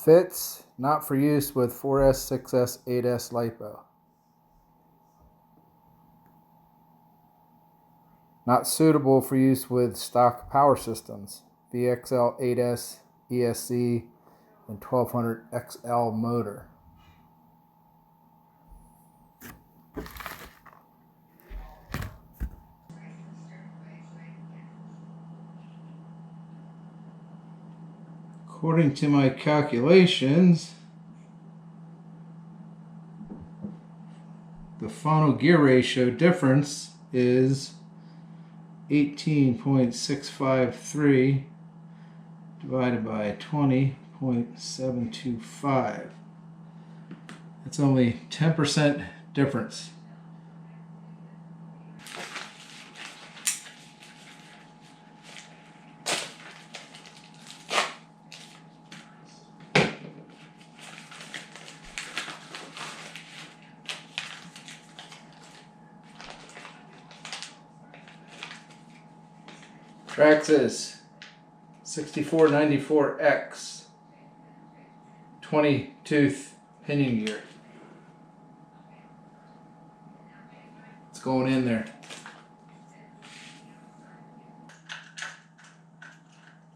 Fits, not for use with 4S, 6S, 8S LiPo. Not suitable for use with stock power systems, VXL 8S, ESC, and 1200 XL motor. According to my calculations, the final gear ratio difference is 18.653 divided by 20.725. That's only 10% difference. Traxxas 6494X 20 tooth pinion gear. It's going in there.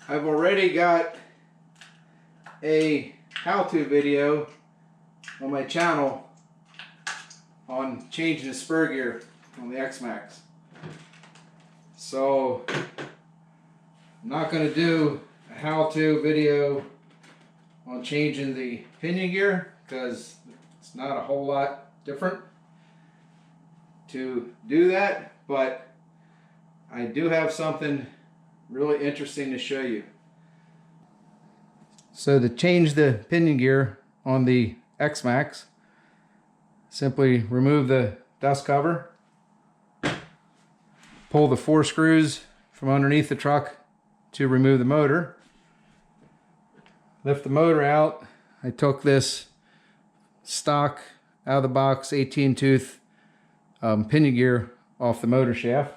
I've already got a how-to video on my channel on changing the spur gear on the Xmaxx. So I'm not going to do a how-to video on changing the pinion gear because it's not a whole lot different to do that, but I do have something really interesting to show you. So to change the pinion gear on the Xmaxx, simply remove the dust cover, pull the 4 screws from underneath the truck to remove the motor. Lift the motor out. I took this stock out of the box 18 tooth pinion gear off the motor shaft,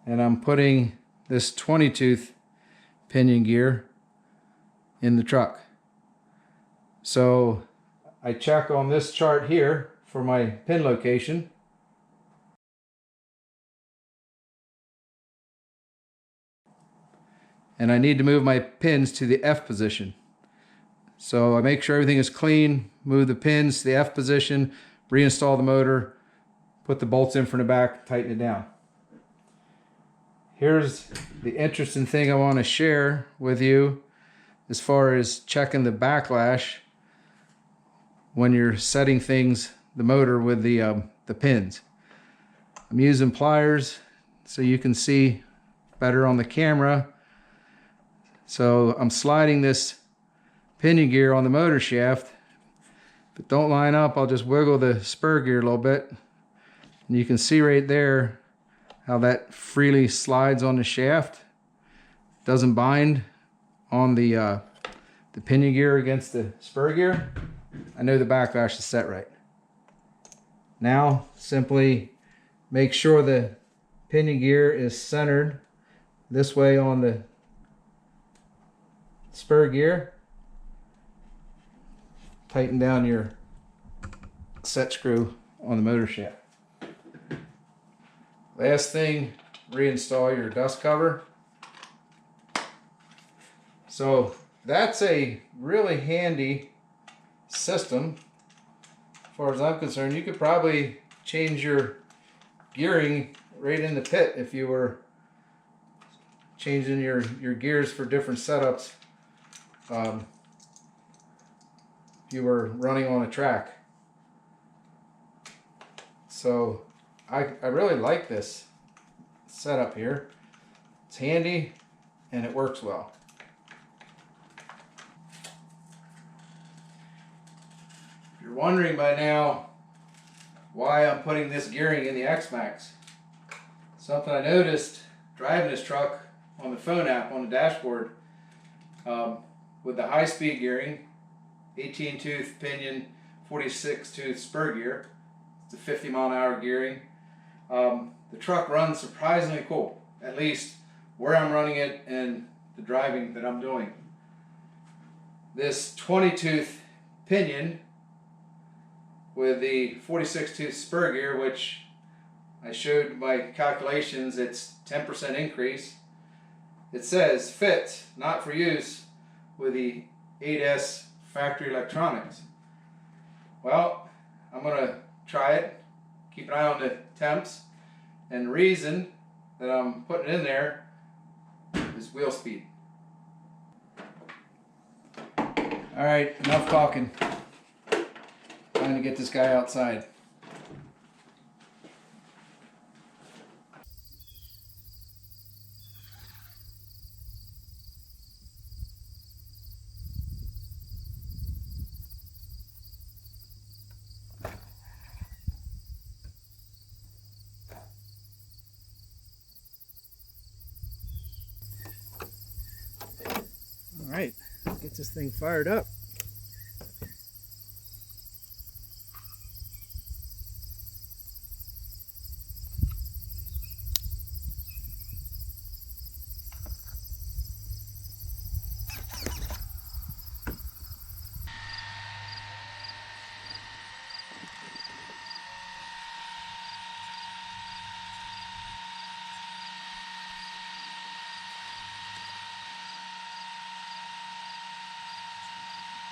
and I'm putting this 20 tooth pinion gear in the truck. So I check on this chart here for my pin location. And I need to move my pins to the F position. So I make sure everything is clean, move the pins to the F position, reinstall the motor, put the bolts in from the back, tighten it down. Here's the interesting thing I want to share with you as far as checking the backlash when you're setting things, the motor with the pins. I'm using pliers so you can see better on the camera. So I'm sliding this pinion gear on the motor shaft. If it don't line up, I'll just wiggle the spur gear a little bit. And you can see right there how that freely slides on the shaft. Doesn't bind on the pinion gear against the spur gear. I know the backlash is set right. Now simply make sure the pinion gear is centered this way on the spur gear. Tighten down your set screw on the motor shaft. Last thing, reinstall your dust cover. So that's a really handy system as far as I'm concerned. You could probably change your gearing right in the pit if you were changing your gears for different setups. If you were running on a track. So I really like this setup here. It's handy and it works well. If you're wondering by now why I'm putting this gearing in the Xmaxx, something I noticed driving this truck on the phone app on the dashboard, with the high-speed gearing, 18 tooth pinion, 46 tooth spur gear. It's a 50-mile-an-hour gearing. The truck runs surprisingly cool, at least where I'm running it and the driving that I'm doing. this 20-tooth pinion with the 46-tooth spur gear, which I showed my calculations, it's 10% increase. It says fit, not for use with the 8S factory electronics. Well, I'm gonna try it, keep an eye on the temps, and the reason that I'm putting it in there is wheel speed. Alright, enough talking. Time to get this guy outside. Alright, let's get this thing fired up.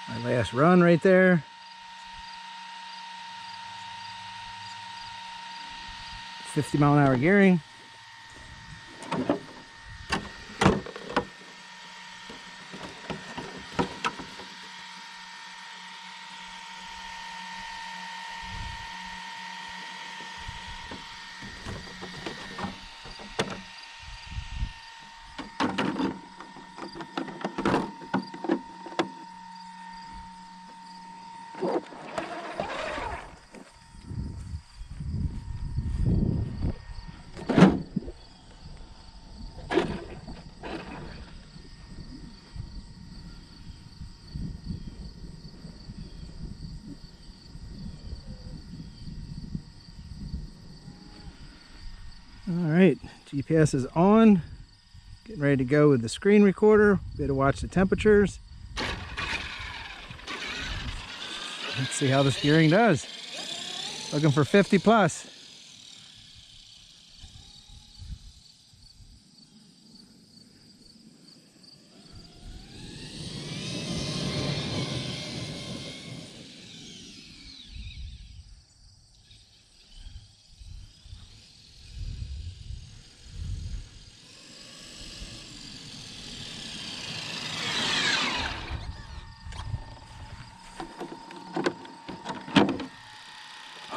My last run right there. 50-mile-an-hour gearing. Alright, GPS is on. Getting ready to go with the screen recorder. Be able to watch the temperatures. Let's see how this gearing does. Looking for 50 plus.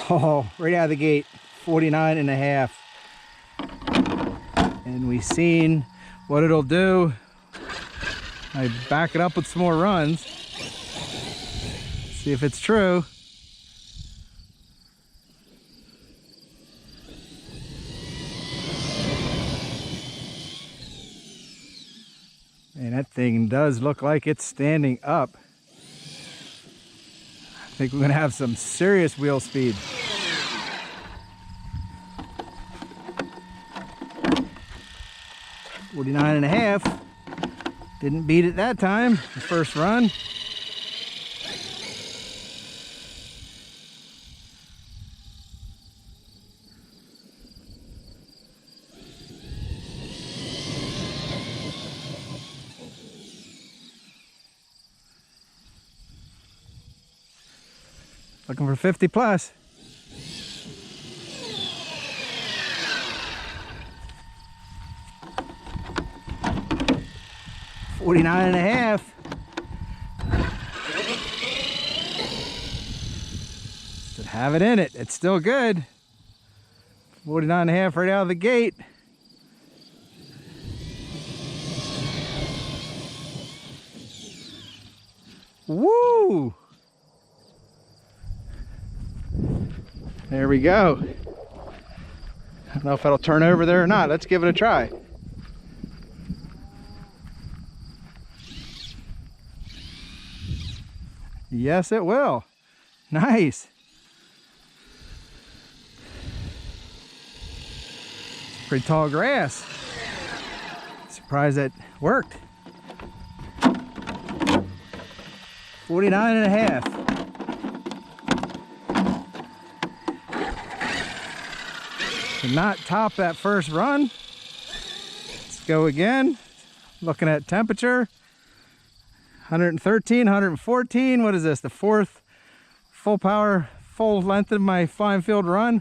Oh, right out of the gate, 49 and a half. And we've seen what it'll do. I back it up with some more runs. See if it's true. And that thing does look like it's standing up. I think we're gonna have some serious wheel speed. $49 and a half. Didn't beat it that time, the first run. Looking for 50 plus. $49 and a half. Should have it in it. It's still good. 49 and a half right out of the gate. Woo! There we go. I don't know if it'll turn over there or not. Let's give it a try. Yes, it will. Nice. Pretty tall grass. Surprised that worked. 49 and a half. Did not top that first run. Let's go again. Looking at temperature. 113, 114. What is this? The fourth full power, full length of my flying field run.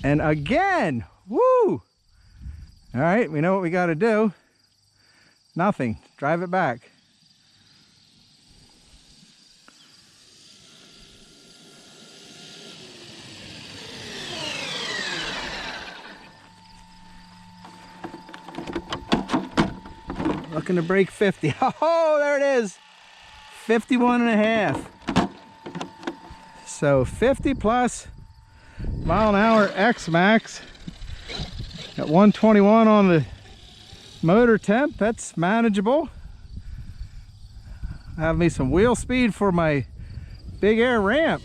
And again, woo! All right, we know what we got to do. Nothing. Drive it back. Looking to break 50. Oh, there it is. 51 and a half. So 50 plus mile an hour Xmaxx. Got 121 on the motor temp. That's manageable. Have me some wheel speed for my big air ramp.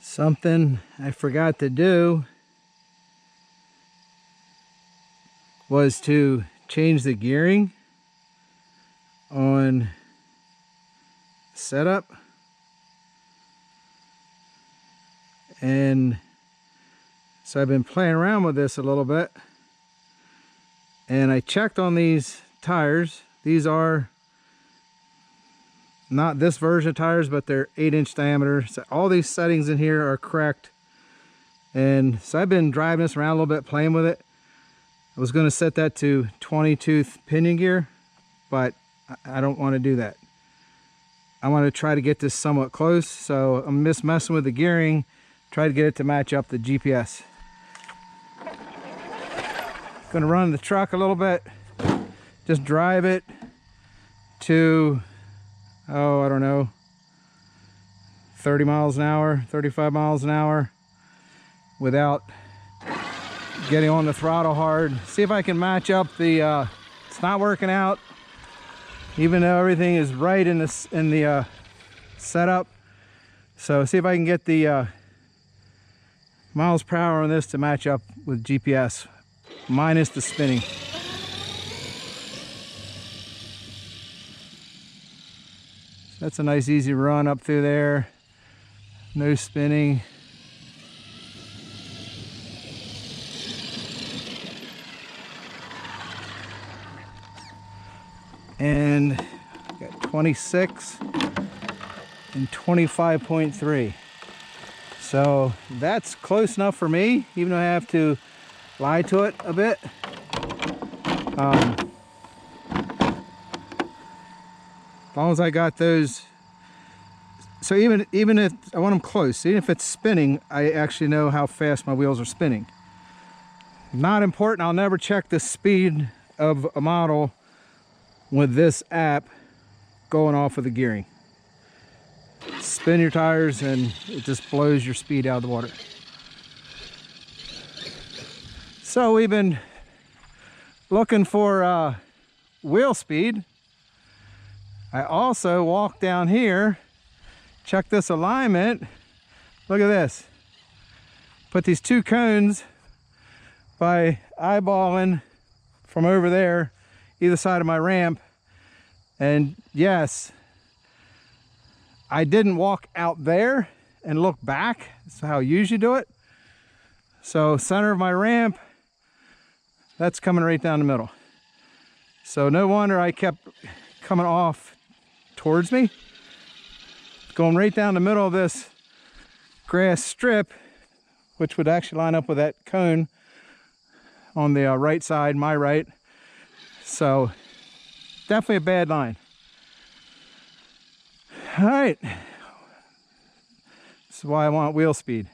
Something I forgot to do was to change the gearing on setup, and so I've been playing around with this a little bit, and I checked on these tires. These are not this version of tires, but they're 8-inch diameter. So all these settings in here are correct. And so I've been driving this around a little bit, playing with it. I was going to set that to 20-tooth pinion gear, but I don't want to do that. I want to try to get this somewhat close. So I'm just messing with the gearing, try to get it to match up the GPS. Going to run the truck a little bit, just drive it to, oh, I don't know, 30 miles an hour, 35 miles an hour without getting on the throttle hard. See if I can match up the, it's not working out, even though everything is right in the setup. So see if I can get the miles per hour on this to match up with GPS, minus the spinning. That's a nice easy run up through there. No spinning. And got 26 and 25.3. So that's close enough for me, even though I have to lie to it a bit. As long as I got those, so even if I want them close, even if it's spinning, I actually know how fast my wheels are spinning. Not important. I'll never check the speed of a model with this app going off of the gearing. Spin your tires and it just blows your speed out of the water. So we've been looking for wheel speed. I also walked down here, check this alignment. Look at this. Put these two cones by eyeballing from over there, either side of my ramp. And yes, I didn't walk out there and look back. That's how I usually do it. So center of my ramp, that's coming right down the middle. So no wonder I kept coming off towards me, going right down the middle of this grass strip, which would actually line up with that cone on the right side, my right. So definitely a bad line. All right, this is why I want wheel speed.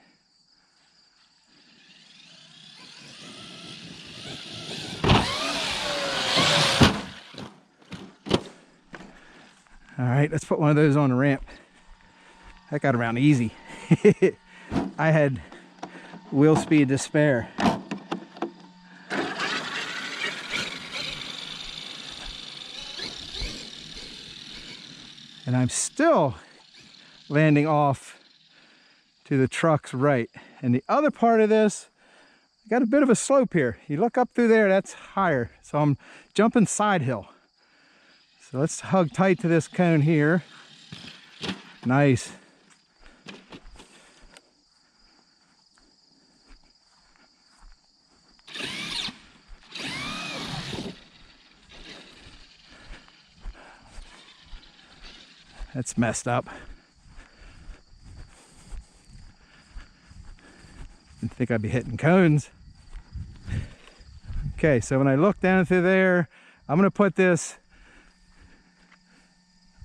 All right, let's put one of those on the ramp. That got around easy. I had wheel speed to spare. And I'm still landing off to the truck's right. And the other part of this, I got a bit of a slope here. You look up through there, that's higher. So I'm jumping side hill. So let's hug tight to this cone here. Nice. That's messed up. Didn't think I'd be hitting cones. Okay, so when I look down through there, I'm gonna put this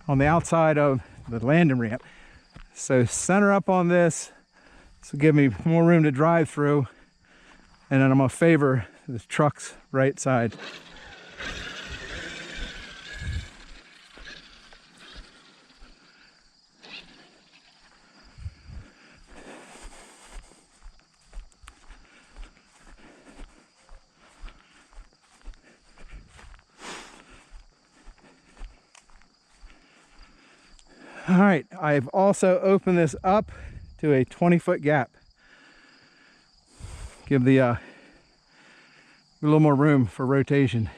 on the outside of the landing ramp. So center up on this, this will give me more room to drive through, and then I'm gonna favor the truck's right side. All right, I've also opened this up to a 20-foot gap. Give the a little more room for rotation.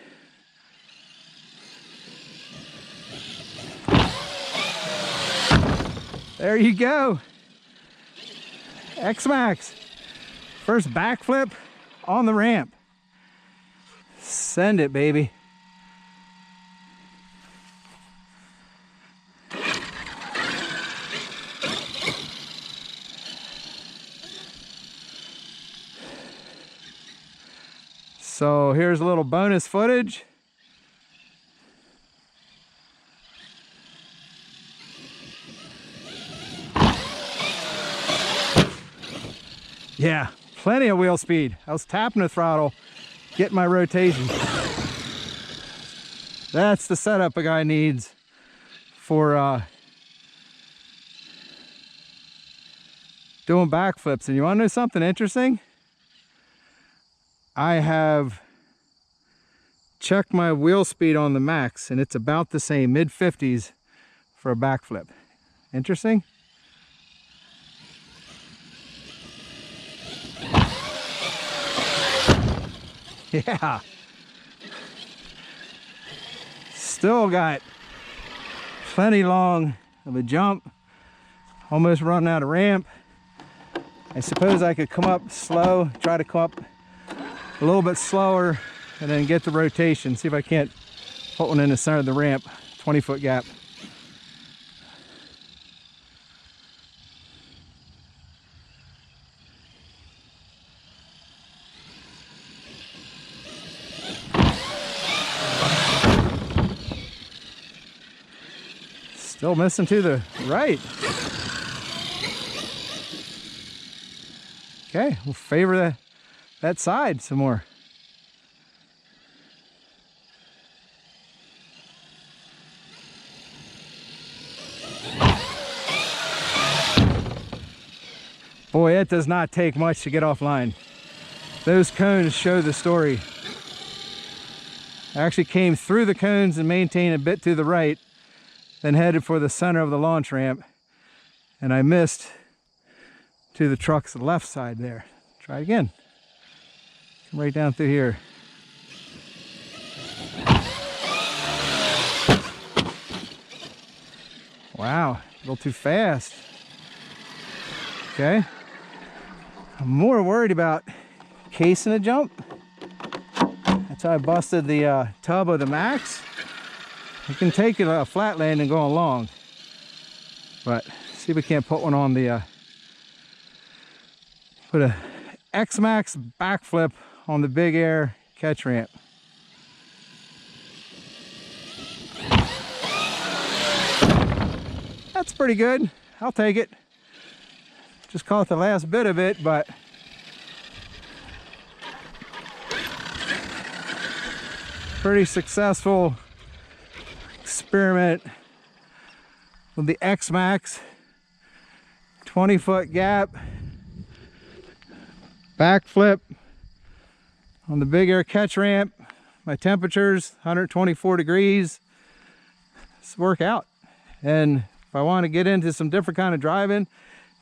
There you go. Xmaxx. First backflip on the ramp. Send it, baby. So here's a little bonus footage. Yeah, plenty of wheel speed. I was tapping the throttle, getting my rotation. That's the setup a guy needs for doing backflips. And you want to know something interesting? I have checked my wheel speed on the max, and it's about the same, mid-50s for a backflip. Interesting? Yeah. Still got plenty long of a jump. Almost running out of ramp. I suppose I could come up slow, try to come up a little bit slower, and then get the rotation. See if I can't put one in the center of the ramp. 20-foot gap. Still missing to the right. Okay, we'll favor that side some more. Boy, it does not take much to get offline. Those cones show the story. I actually came through the cones and maintained a bit to the right, then headed for the center of the launch ramp, and I missed to the truck's left side there. Try again. Come right down through here. Wow, a little too fast. Okay. I'm more worried about casing a jump. That's how I busted the tub of the Max. You can take it a flat land and go along, but see if we can't put one on the put a Xmaxx backflip on the big air catch ramp. That's pretty good. I'll take it. Just caught the last bit of it, but pretty successful experiment with the Xmaxx. 20-foot gap, backflip on the big air catch ramp. My temperature's 124 degrees. It's workout. And if I want to get into some different kind of driving,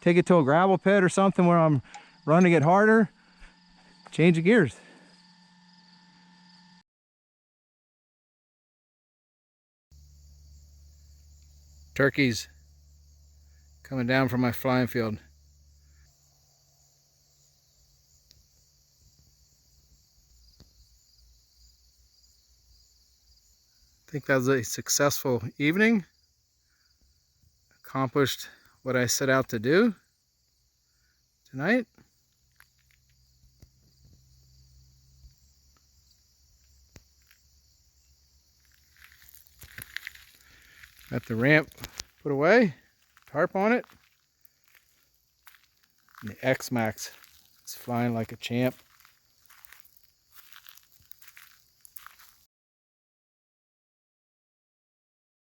take it to a gravel pit or something where I'm running it harder, change the gears. Turkeys coming down from my flying field. I think that was a successful evening. Accomplished what I set out to do tonight. Got the ramp put away, tarp on it. And the Xmaxx is flying like a champ.